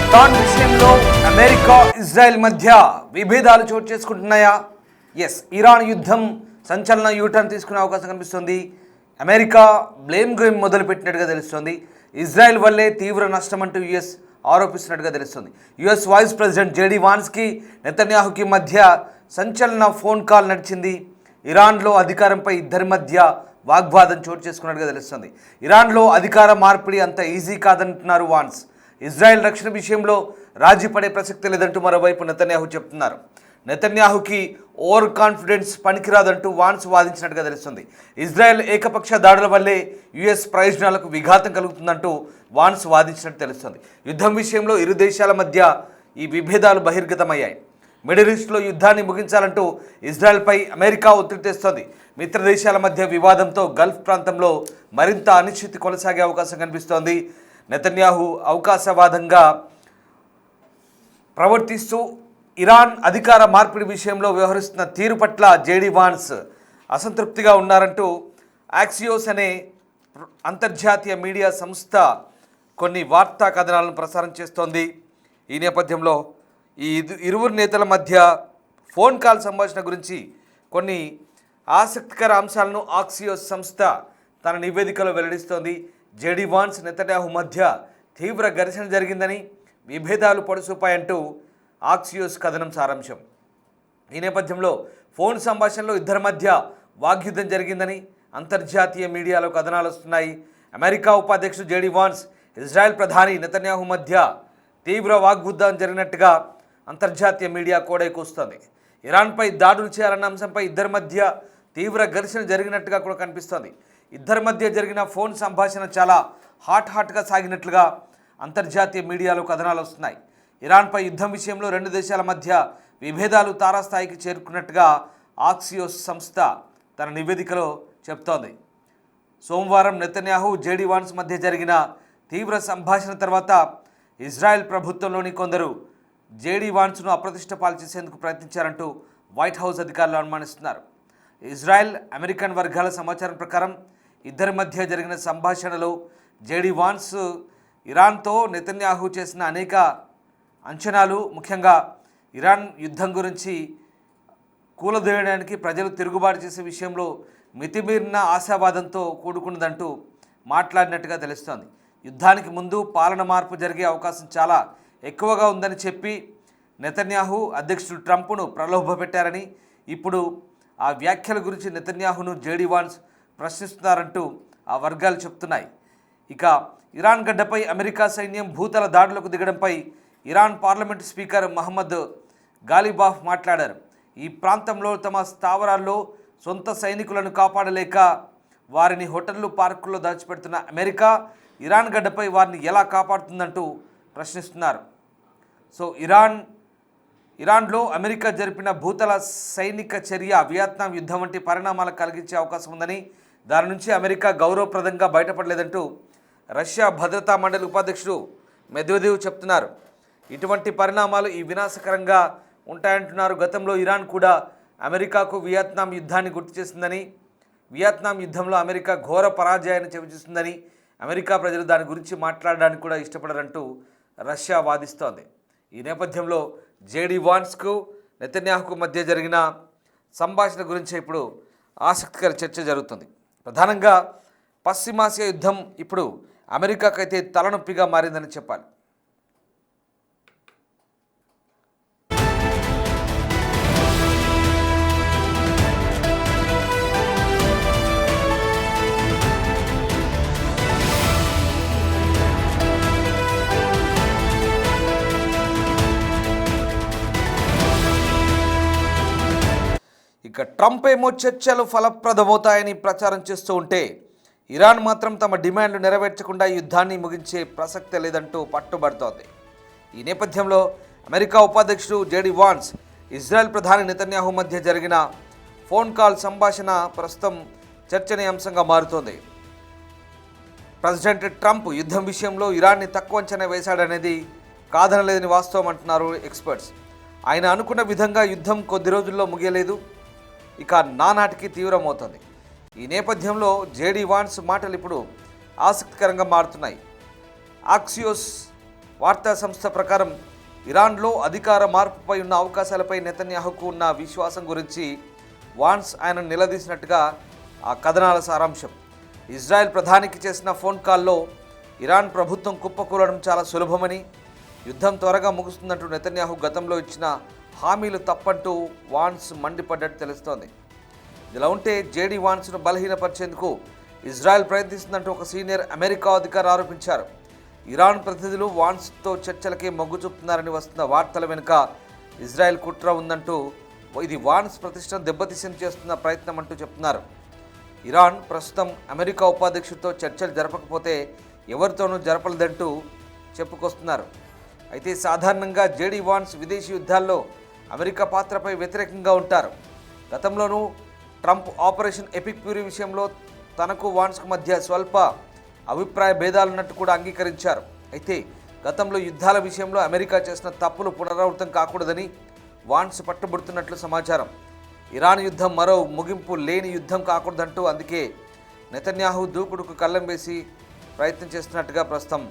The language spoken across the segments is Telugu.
ఇరాన్ విషయంలో అమెరికా ఇజ్రాయెల్ మధ్య విభేదాలు చోటు చేసుకుంటున్నాయా? ఇరాన్ యుద్ధం సంచలన యూటర్న్ తీసుకునే అవకాశం కనిపిస్తుంది. అమెరికా బ్లేమ్ గేమ్ మొదలుపెట్టినట్టుగా తెలుస్తుంది. ఇజ్రాయెల్ వల్లే తీవ్ర నష్టం అంటూ యుఎస్ ఆరోపిస్తున్నట్టుగా తెలుస్తుంది. యుఎస్ వైస్ ప్రెసిడెంట్ జేడీ వాన్స్కి నెతన్యాహుకి మధ్య సంచలన ఫోన్ కాల్ నడిచింది. ఇరాన్లో అధికారంపై ఇద్దరి మధ్య వాగ్వాదం చోటు చేసుకున్నట్టుగా తెలుస్తుంది. ఇరాన్లో అధికార మార్పిడి అంత ఈజీ కాదంటున్నారు వాన్స్. ఇజ్రాయెల్ రక్షణ విషయంలో రాజీ పడే ప్రసక్తి లేదంటూ మరోవైపు నెతన్యాహు చెప్తున్నారు. నెతన్యాహుకి ఓవర్ కాన్ఫిడెన్స్ పనికిరాదంటూ వాన్స్ వాదించినట్టుగా తెలుస్తుంది. ఇజ్రాయెల్ ఏకపక్ష దాడుల వల్లే యుఎస్ ప్రయోజనాలకు విఘాతం కలుగుతుందంటూ వాన్స్ వాదించినట్టు తెలుస్తుంది. యుద్ధం విషయంలో ఇరు దేశాల మధ్య ఈ విభేదాలు బహిర్గతమయ్యాయి. మిడిల్ ఈస్ట్లో యుద్ధాన్ని ముగించాలంటూ ఇజ్రాయెల్పై అమెరికా ఒత్తిడి తెస్తోంది. మిత్ర దేశాల మధ్య వివాదంతో గల్ఫ్ ప్రాంతంలో మరింత అనిశ్చితి కొనసాగే అవకాశం కనిపిస్తోంది. నెతన్యాహు అవకాశవాదంగా ప్రవర్తిస్తూ ఇరాన్ అధికార మార్పిడి విషయంలో వ్యవహరిస్తున్న తీరు పట్ల జేడీ వాన్స్ అసంతృప్తిగా ఉన్నారంటూ యాక్సియోస్ అనే అంతర్జాతీయ మీడియా సంస్థ కొన్ని వార్తా కథనాలను ప్రసారం చేస్తోంది. ఈ నేపథ్యంలో ఈ ఇరువురు నేతల మధ్య ఫోన్ కాల్ సంభాషణ గురించి కొన్ని ఆసక్తికర అంశాలను యాక్సియోస్ సంస్థ తన నివేదికలో వెల్లడిస్తోంది. జేడీ వాన్స్ నెతన్యాహు మధ్య తీవ్ర ఘర్షణ జరిగిందని, విభేదాలు పొడసూపాయంటూ యాక్సియోస్ కథనం సారాంశం. ఈ నేపథ్యంలో ఫోన్ సంభాషణలో ఇద్దరి మధ్య వాగ్యుద్ధం జరిగిందని అంతర్జాతీయ మీడియాలో కథనాలు వస్తున్నాయి. అమెరికా ఉపాధ్యక్షుడు జేడీ వాన్స్, ఇజ్రాయెల్ ప్రధాని నెతన్యాహు మధ్య తీవ్ర వాగ్యుద్ధం జరిగినట్టుగా అంతర్జాతీయ మీడియా కోడై కూస్తోంది. ఇరాన్పై దాడులు చేయాలన్న అంశంపై ఇద్దరి మధ్య తీవ్ర ఘర్షణ జరిగినట్టుగా కూడా కనిపిస్తోంది. ఇద్దరి మధ్య జరిగిన ఫోన్ సంభాషణ చాలా హాట్గా సాగినట్లుగా అంతర్జాతీయ మీడియాలో కథనాలు వస్తున్నాయి. ఇరాన్పై యుద్ధం విషయంలో రెండు దేశాల మధ్య విభేదాలు తారాస్థాయికి చేరుకున్నట్టుగా యాక్సియోస్ సంస్థ తన నివేదికలో చెప్తోంది. సోమవారం నెతన్యాహు, జేడీ వాన్స్ మధ్య జరిగిన తీవ్ర సంభాషణ తర్వాత ఇజ్రాయెల్ ప్రభుత్వంలోని కొందరు జేడీ వాన్స్ను అప్రతిష్ట పాల్చేసేందుకు ప్రయత్నించారంటూ వైట్ హౌస్ అధికారులు అనుమానిస్తున్నారు. ఇజ్రాయెల్ అమెరికన్ వర్గాల సమాచారం ప్రకారం ఇద్దరి మధ్య జరిగిన సంభాషణలో జేడీ వాన్స్ ఇరాన్తో నెతన్యాహు చేసిన అనేక అంచనాలు, ముఖ్యంగా ఇరాన్ యుద్ధం గురించి కూలదోయడానికి ప్రజలు తిరుగుబాటు చేసే విషయంలో మితిమీరిన ఆశావాదంతో కూడుకున్నదంటూ మాట్లాడినట్టుగా తెలుస్తోంది. యుద్ధానికి ముందు పాలన మార్పు జరిగే అవకాశం చాలా ఎక్కువగా ఉందని చెప్పి నెతన్యాహు అధ్యక్షుడు ట్రంప్ను ప్రలోభపెట్టారని, ఇప్పుడు ఆ వ్యాఖ్యల గురించి నెతన్యాహును జేడీ వాన్స్ ప్రశ్నిస్తున్నారంటూ ఆ వర్గాలు చెప్తున్నాయి. ఇక ఇరాన్ గడ్డపై అమెరికా సైన్యం భూతల దాడులకు దిగడంపై Iran parliament speaker Mohammad Ghalibaf మాట్లాడారు. ఈ ప్రాంతంలో తమ స్థావరాల్లో సొంత సైనికులను కాపాడలేక వారిని హోటళ్లు, పార్కుల్లో దాచిపెడుతున్న అమెరికా ఇరాన్ గడ్డపై వారిని ఎలా కాపాడుతుందంటూ ప్రశ్నిస్తున్నారు. సో ఇరాన్లో అమెరికా జరిపిన భూతల సైనిక చర్య వియత్నాం యుద్ధం వంటి పరిణామాలు కలిగించే అవకాశం ఉందని, దాని నుంచి అమెరికా గౌరవప్రదంగా బయటపడలేదంటూ రష్యా భద్రతా మండలి ఉపాధ్యక్షుడు మెద్వెదేవ్ చెప్తున్నారు. ఇటువంటి పరిణామాలు ఈ వినాశకరంగా ఉంటాయంటున్నారు. గతంలో ఇరాన్ కూడా అమెరికాకు వియత్నాం యుద్ధాన్ని గుర్తు చేసిందని, వియత్నాం యుద్ధంలో అమెరికా ఘోర పరాజయాన్ని చవిచూస్తుందని, అమెరికా ప్రజలు దాని గురించి మాట్లాడడానికి కూడా ఇష్టపడరంటూ రష్యా వాదిస్తోంది. ఈ నేపథ్యంలో జేడీ వాన్స్కు నెతన్యాహుకు మధ్య జరిగిన సంభాషణ గురించి ఇప్పుడు ఆసక్తికర చర్చ జరుగుతుంది. ప్రధానంగా పశ్చిమాసియా యుద్ధం ఇప్పుడు అమెరికాకైతే తలనొప్పిగా మారిందని చెప్పాలి. ఇక ట్రంప్ ఏమో చర్చలు ఫలప్రదమవుతాయని ప్రచారం చేస్తూ ఉంటే, ఇరాన్ మాత్రం తమ డిమాండ్లు నెరవేర్చకుండా యుద్ధాన్ని ముగించే ప్రసక్తే లేదంటూ పట్టుబడుతోంది. ఈ నేపథ్యంలో అమెరికా ఉపాధ్యక్షుడు జేడీ వాన్స్, ఇజ్రాయెల్ ప్రధాని నెతన్యాహు మధ్య జరిగిన ఫోన్ కాల్ సంభాషణ ప్రస్తుతం చర్చనీయాంశంగా మారుతోంది. ప్రెసిడెంట్ ట్రంప్ యుద్ధం విషయంలో ఇరాన్ని తక్కువ అంచనా వేశాడనేది కాదనలేదని వాస్తవం అంటున్నారు ఎక్స్పర్ట్స్. ఆయన అనుకున్న విధంగా యుద్ధం కొద్ది రోజుల్లో ముగియలేదు, ఇక నానాటికి తీవ్రమవుతుంది. ఈ నేపథ్యంలో జేడీ వాన్స్ మాటలు ఇప్పుడు ఆసక్తికరంగా మారుతున్నాయి. యాక్సియోస్ వార్తా సంస్థ ప్రకారం ఇరాన్లో అధికార మార్పుపై ఉన్న అవకాశాలపై నెతన్యాహుకు ఉన్న విశ్వాసం గురించి వాన్స్ ఆయన నిలదీసినట్టుగా ఆ కథనాల సారాంశం. ఇజ్రాయెల్ ప్రధానికి చేసిన ఫోన్ కాల్లో ఇరాన్ ప్రభుత్వం కుప్పకూలడం చాలా సులభమని, యుద్ధం త్వరగా ముగుస్తుందంటూ నెతన్యాహు గతంలో ఇచ్చిన హామీలు తప్పంటూ వాన్స్ మండిపడ్డట్టు తెలుస్తోంది. ఇలా ఉంటే జేడీ వాన్స్ను బలహీనపరిచేందుకు ఇజ్రాయెల్ ప్రయత్నిస్తుందంటూ ఒక సీనియర్ అమెరికా అధికారి ఆరోపించారు. ఇరాన్ ప్రతినిధులు వాన్స్తో చర్చలకే మొగ్గు చూపుతున్నారని వస్తున్న వార్తల వెనుక ఇజ్రాయెల్ కుట్ర ఉందంటూ, ఇది వాన్స్ ప్రతిష్టను దెబ్బతీసేందుకు చేస్తున్న ప్రయత్నం అంటూ చెప్తున్నారు. ఇరాన్ ప్రస్తుతం అమెరికా ఉపాధ్యక్షుడితో చర్చలు జరపకపోతే ఎవరితోనూ జరపలేదంటూ చెప్పుకొస్తున్నారు. అయితే సాధారణంగా జేడీ వాన్స్ విదేశీ యుద్ధాల్లో అమెరికా పాత్రపై వ్యతిరేకంగా ఉంటారు. గతంలోనూ ట్రంప్ ఆపరేషన్ ఎపిక్ ఫ్యూరీ విషయంలో తనకు వాన్స్కు మధ్య స్వల్ప అభిప్రాయ భేదాలున్నట్టు కూడా అంగీకరించారు. అయితే గతంలో యుద్ధాల విషయంలో అమెరికా చేసిన తప్పులు పునరావృతం కాకూడదని వాన్స్ పట్టుబడుతున్నట్లు సమాచారం. ఇరాన్ యుద్ధం మరో ముగింపు లేని యుద్ధం కాకూడదంటూ అందుకే నెతన్యాహు దూకుడుకు కళ్ళెం వేసి ప్రయత్నం చేస్తున్నట్టుగా ప్రస్తుతం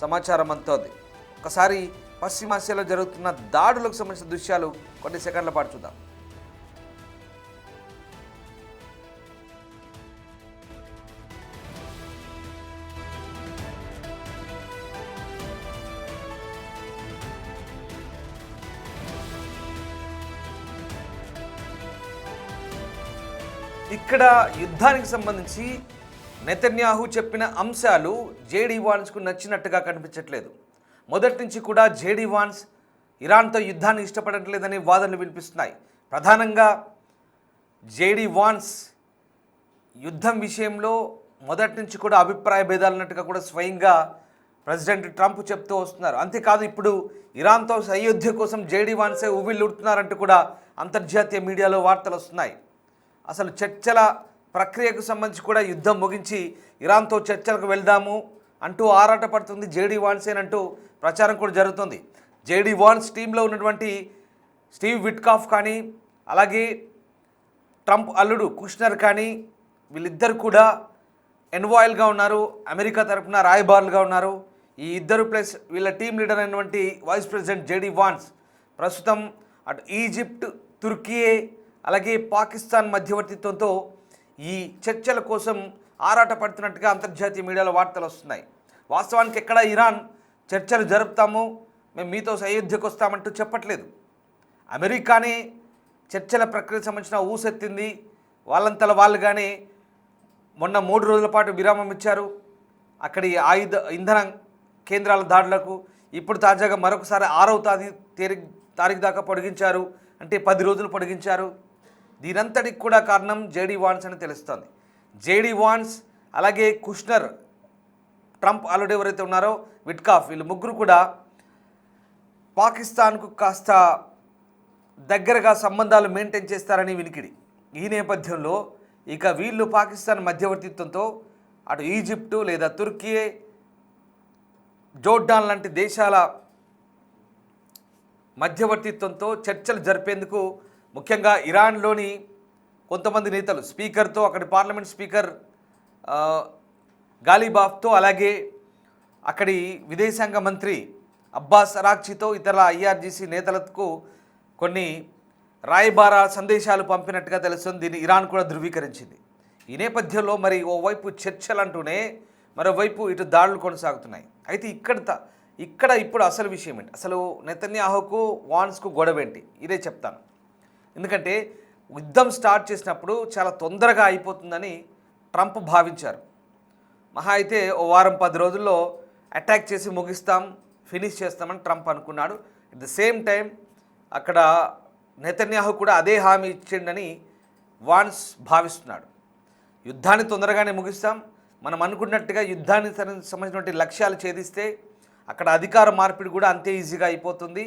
సమాచారం అంతోంది. ఒకసారి పశ్చిమాసియాలో జరుగుతున్న దాడులకు సంబంధించిన దృశ్యాలు కొన్ని సెకండ్ల పాటు చూద్దాం. ఇక్కడ యుద్ధానికి సంబంధించి నెతన్యాహు చెప్పిన అంశాలు జేడీ వాన్స్కు నచ్చినట్టుగా కనిపించట్లేదు. మొదటి నుంచి కూడా జేడీ వాన్స్ ఇరాన్తో యుద్ధాన్ని ఇష్టపడట్లేదని వాదనలు వినిపిస్తున్నాయి. ప్రధానంగా జేడీ వాన్స్ యుద్ధం విషయంలో మొదటి నుంచి కూడా అభిప్రాయ భేదాలు ఉన్నట్టుగా కూడా స్వయంగా ప్రెసిడెంట్ ట్రంప్ చెప్తూ వస్తున్నారు. అంతేకాదు ఇప్పుడు ఇరాన్తో సయోధ్య కోసం జేడీ వాన్సే ఉవ్విళ్ళూడుతున్నారంటూ కూడా అంతర్జాతీయ మీడియాలో వార్తలు వస్తున్నాయి. అసలు చర్చల ప్రక్రియకు సంబంధించి కూడా యుద్ధం ముగించి ఇరాన్తో చర్చలకు వెళ్దాము అంటూ ఆరాటపడుతుంది జేడీ వాన్సేనంటూ ప్రచారం కూడా జరుగుతుంది. జేడీ వాన్స్ టీంలో ఉన్నటువంటి స్టీవ్ విట్కాఫ్ కానీ, అలాగే ట్రంప్ అల్లుడు కుష్నర్ కానీ, వీళ్ళిద్దరు కూడా ఎన్వాయిల్గా ఉన్నారు, అమెరికా తరఫున రాయబారులుగా ఉన్నారు. ఈ ఇద్దరు ప్లస్ వీళ్ళ టీం లీడర్ అయినటువంటి వైస్ ప్రెసిడెంట్ జేడీ వాన్స్ ప్రస్తుతం అటు ఈజిప్ట్, తుర్కియే, అలాగే పాకిస్తాన్ మధ్యవర్తిత్వంతో ఈ చర్చల కోసం ఆరాటపడుతున్నట్టుగా అంతర్జాతీయ మీడియాలో వార్తలు వస్తున్నాయి. వాస్తవానికి ఎక్కడ ఇరాన్ చర్చలు జరుపుతాము, మేము మీతో సయోధ్యకు వస్తామంటూ చెప్పట్లేదు. అమెరికానే చర్చల ప్రక్రియకు సంబంధించిన ఊసెత్తింది. వాళ్ళంతలా వాళ్ళుగానే మొన్న 3 రోజుల పాటు విరామం ఇచ్చారు అక్కడి ఇంధన కేంద్రాల దాడులకు. ఇప్పుడు తాజాగా మరొకసారి 6వ తారీఖు దాకా పొడిగించారు, అంటే 10 రోజులు పొడిగించారు. దీనంతటికి కూడా కారణం జేడీ వాన్స్ అని తెలుస్తోంది. జేడీ వాన్స్ అలాగే కుష్నర్, ట్రంప్ అల్లుడు ఎవరైతే ఉన్నారో విట్కాఫ్, వీళ్ళు ముగ్గురు కూడా పాకిస్తాన్కు కాస్త దగ్గరగా సంబంధాలు మెయింటైన్ చేస్తారని వినికిడి. ఈ నేపథ్యంలో ఇక వీళ్ళు పాకిస్తాన్ మధ్యవర్తిత్వంతో అటు ఈజిప్టు లేదా తుర్కీ, జోర్డాన్ లాంటి దేశాల మధ్యవర్తిత్వంతో చర్చలు జరిపేందుకు ముఖ్యంగా ఇరాన్లోని కొంతమంది నేతలు స్పీకర్తో, అక్కడి పార్లమెంట్ స్పీకర్ గాలిబాఫ్తో, అలాగే అక్కడి విదేశాంగ మంత్రి అబ్బాస్ అరాక్చీతో, ఇతర ఐఆర్జీసీ నేతలకు కొన్ని రాయబార సందేశాలు పంపినట్టుగా తెలుస్తుంది. దీన్ని ఇరాన్ కూడా ధృవీకరించింది. ఈ నేపథ్యంలో మరి ఓవైపు చర్చలు అంటూనే మరోవైపు ఇటు దాడులు కొనసాగుతున్నాయి. అయితే ఇక్కడ ఇప్పుడు అసలు విషయం ఏంటి, అసలు నెతన్యాహుకు వాన్స్కు గొడవ ఏంటి, ఇదే చెప్తాను. ఎందుకంటే యుద్ధం స్టార్ట్ చేసినప్పుడు చాలా తొందరగా అయిపోతుందని ట్రంప్ భావించారు. మహా అయితే ఓ వారం 10 రోజుల్లో అటాక్ చేసి ముగిస్తాం, ఫినిష్ చేస్తామని ట్రంప్ అనుకున్నాడు. అట్ ద సేమ్ టైం అక్కడ నెతన్యాహు కూడా అదే హామీ ఇచ్చిండని వాన్స్ భావిస్తున్నాడు. యుద్ధాన్ని తొందరగానే ముగిస్తాం, మనం అనుకున్నట్టుగా యుద్ధానికి సంబంధించినటువంటి లక్ష్యాలు ఛేదిస్తే అక్కడ అధికార మార్పిడి కూడా అంతే ఈజీగా అయిపోతుంది.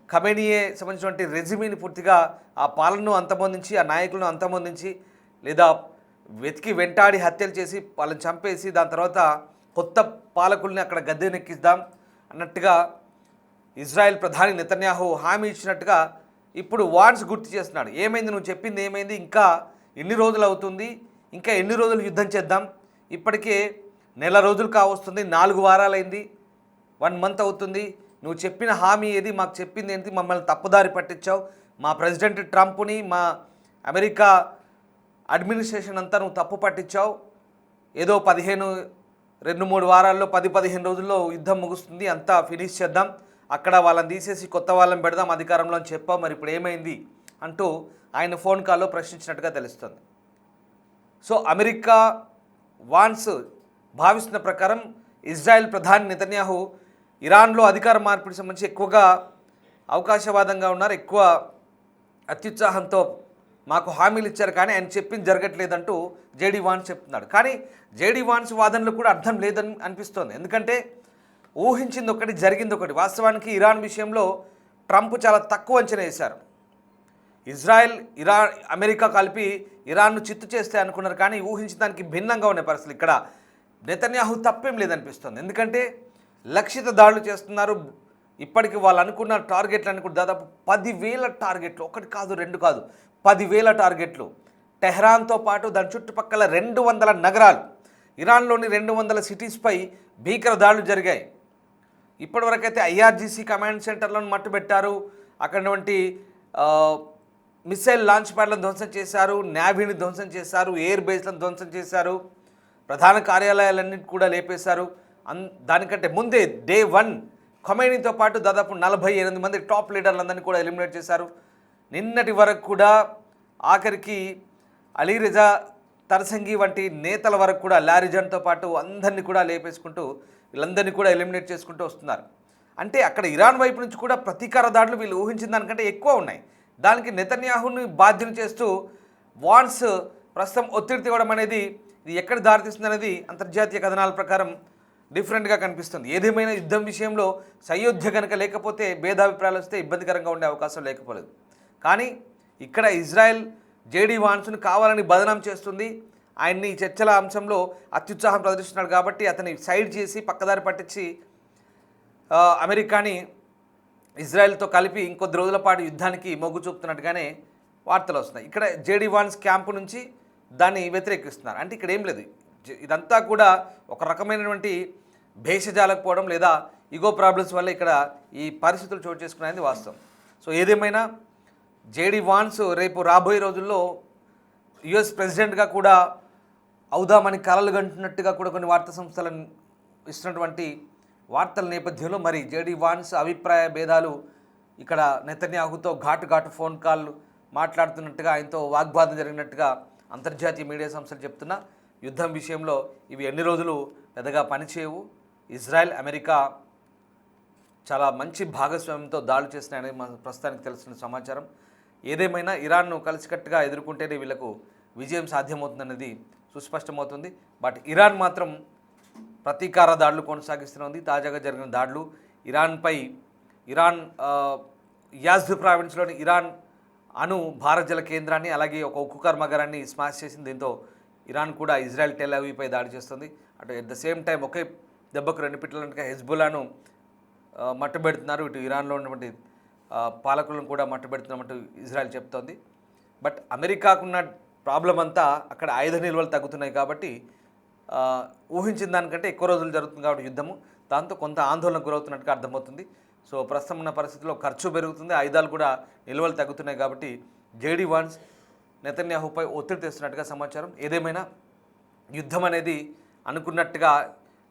ఖమేనీయే సంబంధించినటువంటి రెజిమీని పూర్తిగా ఆ పాలనను అంతమొందించి, ఆ నాయకులను అంతమొందించి, లేదా వెతికి వెంటాడి హత్యలు చేసి వాళ్ళని చంపేసి దాని తర్వాత కొత్త పాలకుల్ని అక్కడ గద్దెనెక్కిద్దాం అన్నట్టుగా ఇజ్రాయెల్ ప్రధాని నెతన్యాహు హామీ ఇచ్చినట్టుగా ఇప్పుడు వాన్స్ గుర్తు చేస్తున్నాడు. ఏమైంది, నువ్వు చెప్పింది ఏమైంది, ఇంకా ఎన్ని రోజులు అవుతుంది, ఇంకా ఎన్ని రోజులు యుద్ధం చేద్దాం, ఇప్పటికే నెల రోజులు కావస్తుంది, 4 వారాలైంది, 1 మంత్ అవుతుంది, నువ్వు చెప్పిన హామీ ఏది, మాకు చెప్పింది ఏంటి, మమ్మల్ని తప్పుదారి పట్టించావు, మా ప్రెసిడెంట్ ట్రంప్ని, మా అమెరికా అడ్మినిస్ట్రేషన్ అంతా నువ్వు తప్పు పట్టించావు, ఏదో 2-3 వారాల్లో 10-15 రోజుల్లో యుద్ధం ముగుస్తుంది, అంతా ఫినిష్ చేద్దాం, అక్కడ వాళ్ళని తీసేసి కొత్త వాళ్ళని పెడదాం అధికారంలో అని చెప్పావు, మరి ఇప్పుడు ఏమైంది అంటూ ఆయన ఫోన్ కాల్లో ప్రశ్నించినట్టుగా తెలుస్తుంది. సో అమెరికా భావిస్తున్న ప్రకారం ఇజ్రాయెల్ ప్రధాని నెతన్యాహు ఇరాన్లో అధికార మార్పిడికి సంబంధించి ఎక్కువగా అవకాశవాదంగా ఉన్నారు, ఎక్కువ అత్యుత్సాహంతో మాకు హామీలు ఇచ్చారు కానీ ఆయన చెప్పింది జరగట్లేదంటూ జేడీ వాన్స్ చెప్తున్నాడు. కానీ జేడీ వాన్స్ వాదనలు కూడా అర్థం లేదని అనిపిస్తోంది. ఎందుకంటే ఊహించింది ఒకటి, జరిగింది ఒకటి. వాస్తవానికి ఇరాన్ విషయంలో ట్రంప్ చాలా తక్కువ అంచనా వేశారు. అమెరికా కలిపి ఇరాన్ను చిత్తు చేస్తే అనుకున్నారు, కానీ ఊహించిన దానికి భిన్నంగా ఉన్న పరిస్థితులు. ఇక్కడ నెతన్యాహు తప్పేం లేదనిపిస్తుంది. ఎందుకంటే లక్షిత దాడులు చేస్తున్నారు. ఇప్పటికి వాళ్ళు అనుకున్న టార్గెట్లు కూడా దాదాపు 10,000 టార్గెట్లు, ఒకటి కాదు 2 కాదు 10,000 టార్గెట్లు. టెహ్రాన్తో పాటు దాని చుట్టుపక్కల 200 నగరాలు, ఇరాన్లోని 200 సిటీస్పై భీకర దాడులు జరిగాయి. ఇప్పటివరకైతే ఐఆర్జీసీ కమాండ్ సెంటర్లను మట్టుబెట్టారు, అక్కడటువంటి మిసైల్ లాంచ్ ప్యాడ్లను ధ్వంసం చేశారు, నేవీని ధ్వంసం చేశారు, ఎయిర్ బేస్లను ధ్వంసం చేశారు, ప్రధాన కార్యాలయాలన్నింటి కూడా లేపేశారు. దానికంటే ముందే డే 1 ఖొమైనీతో పాటు దాదాపు 48 మంది టాప్ లీడర్లందరినీ కూడా ఎలిమినేట్ చేశారు. నిన్నటి వరకు కూడా ఆఖరికి అలీ రిజా తరసంగి వంటి నేతల వరకు కూడా లారిజన్తో పాటు అందరినీ కూడా లేపేసుకుంటూ వీళ్ళందరినీ కూడా ఎలిమినేట్ చేసుకుంటూ వస్తున్నారు. అంటే అక్కడ ఇరాన్ వైపు నుంచి కూడా ప్రతీకార దాడులు వీళ్ళు ఊహించిన దానికంటే ఎక్కువ ఉన్నాయి. దానికి నెతన్యాహుని బాధ్యులు చేస్తూ వాన్స్ ప్రస్తుతం ఒత్తిడి తేవడం అనేది ఇది ఎక్కడ దారితీస్తుంది అనేది అంతర్జాతీయ కథనాల ప్రకారం డిఫరెంట్గా కనిపిస్తుంది. ఏదేమైనా యుద్ధం విషయంలో సయోధ్య కనుక లేకపోతే భేదాభిప్రాయాలు వస్తే ఇబ్బందికరంగా ఉండే అవకాశం లేకపోలేదు. కానీ ఇక్కడ ఇజ్రాయెల్ జేడీ వాన్స్ను కావాలని బదనాం చేస్తుంది. ఆయన్ని చర్చల అంశంలో అత్యుత్సాహం ప్రదర్శిస్తున్నాడు కాబట్టి అతన్ని సైడ్ చేసి పక్కదారి పట్టించి అమెరికాని ఇజ్రాయెల్తో కలిపి ఇంకొద్ది రోజుల పాటు యుద్ధానికి మొగ్గు చూపుతున్నట్టుగానే వార్తలు వస్తున్నాయి. ఇక్కడ జేడీ వాన్స్ క్యాంపు నుంచి దాన్ని వ్యతిరేకిస్తున్నారు. అంటే ఇక్కడ ఏం లేదు, ఇదంతా కూడా ఒక రకమైనటువంటి భేషజాలకపోవడం లేదా ఈగో ప్రాబ్లమ్స్ వల్ల ఇక్కడ ఈ పరిస్థితులు చోటు చేసుకునేది వాస్తవం. సో ఏదేమైనా జేడీ వాన్స్ రేపు రాబోయే రోజుల్లో యుఎస్ ప్రెసిడెంట్గా కూడా అవుదామని కలలు కంటున్నట్టుగా కూడా కొన్ని వార్తా సంస్థలను ఇస్తున్నటువంటి వార్తల నేపథ్యంలో మరి జేడీ వాన్స్ అభిప్రాయ భేదాలు ఇక్కడ నెతన్యాహుతో ఘాటు ఫోన్ కాల్ మాట్లాడుతున్నట్టుగా ఆయనతో వాగ్వాదం జరిగినట్టుగా అంతర్జాతీయ మీడియా సంస్థలు చెప్తున్నా. యుద్ధం విషయంలో ఇవి ఎన్ని రోజులు పెద్దగా పనిచేయవు. ఇజ్రాయెల్ అమెరికా చాలా మంచి భాగస్వామ్యంతో దాడులు చేస్తున్నాయని మన ప్రస్తుతానికి తెలుస్తున్న సమాచారం. ఏదేమైనా ఇరాన్ను కలిసికట్టుగా ఎదుర్కొంటేనే వీళ్లకు విజయం సాధ్యమవుతుందనేది సుస్పష్టమవుతుంది. బట్ ఇరాన్ మాత్రం ప్రతీకార దాడులు కొనసాగిస్తున్నది. తాజాగా జరిగిన దాడులు ఇరాన్ యాజ్ద్ ప్రావిన్స్లోని ఇరాన్ భారజల కేంద్రాన్ని అలాగే ఒక ఉక్కు కర్మాగారాన్ని స్మాష్ చేసింది. దీంతో ఇరాన్ కూడా ఇజ్రాయెల్ టెల్ అవీవ్పై దాడి చేస్తుంది. అటు ఎట్ ద సేమ్ టైం ఒకే దెబ్బకు 2 పిట్టలన్నట్టుగా హెజ్బుల్లాను మట్టుబెడుతున్నారు. ఇటు ఇరాన్లో ఉన్నటువంటి పాలకులను కూడా మట్టుబెడుతున్నట్టు ఇజ్రాయెల్ చెప్తోంది. బట్ అమెరికాకున్న ప్రాబ్లం అంతా అక్కడ ఆయుధ నిల్వలు తగ్గుతున్నాయి కాబట్టి ఊహించిన దానికంటే ఎక్కువ రోజులు జరుగుతుంది కాబట్టి యుద్ధము, దాంతో కొంత ఆందోళనకు గురవుతున్నట్టుగా అర్థమవుతుంది. సో ప్రస్తుతం ఉన్న పరిస్థితుల్లో ఖర్చు పెరుగుతుంది, ఆయుధాలు కూడా నిల్వలు తగ్గుతున్నాయి కాబట్టి జేడీ వాన్స్ నెతన్యాహుపై ఒత్తిడి తెస్తున్నట్టుగా సమాచారం. ఏదేమైనా యుద్ధం అనేది అనుకున్నట్టుగా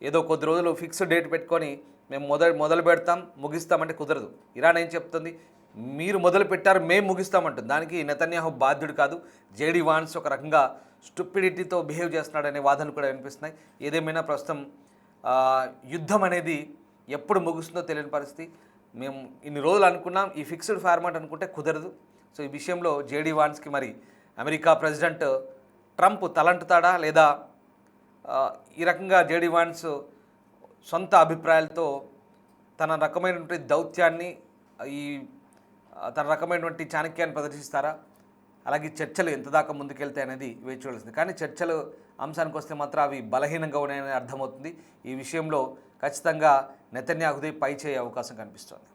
ఏదో కొద్ది రోజులు ఫిక్స్డ్ డేట్ పెట్టుకొని మేము మొదలు పెడతాం ముగిస్తామంటే కుదరదు. ఇరాన్ ఏం చెప్తుంది, మీరు మొదలు పెట్టారు మేము ముగిస్తామంటుంది. దానికి నెతన్యాహు బాధ్యుడు కాదు. జేడీ వాన్స్ ఒక రకంగా స్టూపిడిటీతో బిహేవ్ చేస్తున్నాడనే వాదనలు కూడా వినిపిస్తున్నాయి. ఏదేమైనా ప్రస్తుతం యుద్ధం అనేది ఎప్పుడు ముగుస్తుందో తెలియని పరిస్థితి. మేము ఇన్ని రోజులు అనుకున్నాం, ఈ ఫిక్స్డ్ ఫార్మాట్ అనుకుంటే కుదరదు. సో ఈ విషయంలో జేడీ వాన్స్కి మరి అమెరికా ప్రెసిడెంట్ ట్రంప్ తలంటుతాడా లేదా ఈ రకంగా జేడీ వాన్స్ సొంత అభిప్రాయాలతో తన రకమైనటువంటి దౌత్యాన్ని తన రకమైనటువంటి చాణక్యాన్ని ప్రదర్శిస్తారా, అలాగే చర్చలు ఎంత దాకా ముందుకెళ్తాయి అనేది వేచి చూడాల్సింది. కానీ చర్చలు అంశానికి వస్తే మాత్రం అవి బలహీనంగా ఉన్నాయని అర్థమవుతుంది. ఈ విషయంలో ఖచ్చితంగా నెతన్యాహుదే పై చేయ అవకాశం కనిపిస్తోంది.